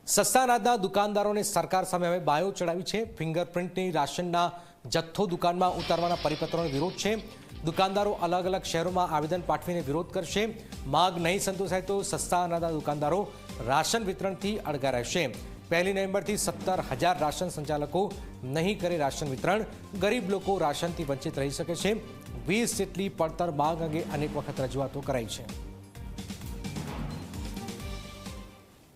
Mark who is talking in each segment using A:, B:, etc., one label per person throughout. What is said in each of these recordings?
A: સસ્તા અનાજના દુકાનદારોને સરકાર સામે હવે બાયો ચડાવી છે। ફિંગરપ્રિન્ટની રાશનના જથ્થો દુકાનમાં ઉતારવાના પરિપત્રનો વિરોધ છે। દુકાનદારો અલગ અલગ શહેરોમાં આવેદન પાઠવીને વિરોધ કરશે। માંગ નહીં સંતોષાય તો સસ્તા અનાજના દુકાનદારો રાશન વિતરણથી અળગા રહેશે। 1 નવેમ્બરથી 17,000 રાશન સંચાલકો નહીં કરે રાશન વિતરણ। ગરીબ લોકો રાશનથી વંચિત રહી શકે છે। 20 જેટલી પડતર માંગ અંગે અનેક વખત રજૂઆતો કરાઈ છે।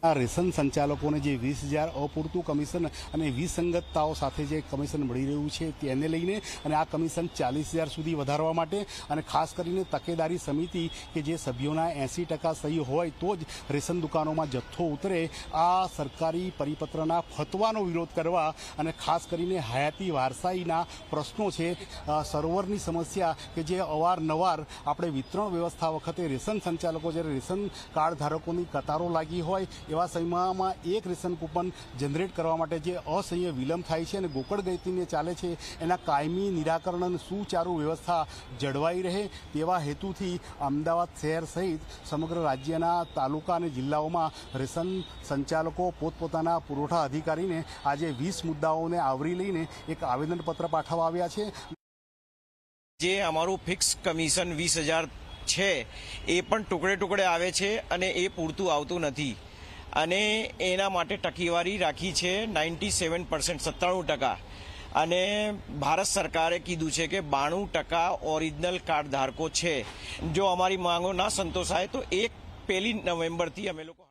B: આ રેશન સંચાલકોને જે 20,000 અપૂરતું કમિશન અને વિસંગતતાઓ સાથે જે કમિશન મળી રહ્યું છે તેને લઈને અને આ કમિશન 40,000 સુધી વધારવા માટે અને ખાસ કરીને તકેદારી સમિતિ કે જે સભ્યોના 80% સહી હોય તો જ રેશન દુકાનોમાં જથ્થો ઉતરે, આ સરકારી પરિપત્રના ફતવાનો વિરોધ કરવા અને ખાસ કરીને હયાતી વારસાઈના પ્રશ્નો છે, સર્વરની સમસ્યા કે જે અવારનવાર આપણે વિતરણ વ્યવસ્થા વખતે રેશન સંચાલકો જ્યારે રેશન કાર્ડ ધારકોની કતારો લાગી હોય એવા સમયમાં એક રેશન કૂપન જનરેટ કરવા માટે જે અસહ્ય વિલંબ થાય છે અને ગોકળ ગતિને ચાલે છે એના કાયમી નિરાકરણ અને સુચારુ વ્યવસ્થા જળવાઈ રહે તેવા હેતુથી અમદાવાદ શહેર સહિત સમગ્ર રાજ્યના તાલુકા અને જિલ્લાઓમાં રેશન સંચાલકો પોતપોતાના પુરવઠા અધિકારીને આજે 20 મુદ્દાઓને આવરી લઈને એક આવેદનપત્ર પાઠવવા આવ્યા છે।
C: જે અમારું ફિક્સ કમિશન 20,000 છે એ પણ ટુકડે ટુકડે આવે છે અને એ પૂરતું આવતું નથી અને એના માટે ટકેવારી રાખી છે 97%, 97%। અને ભારત સરકારે કીધું છે કે 92% ઓરિજિનલ કાર્ડ ધારકો છે। જો અમારી માંગો ના સંતોષાય તો 1 નવેમ્બરથી અમે લોકો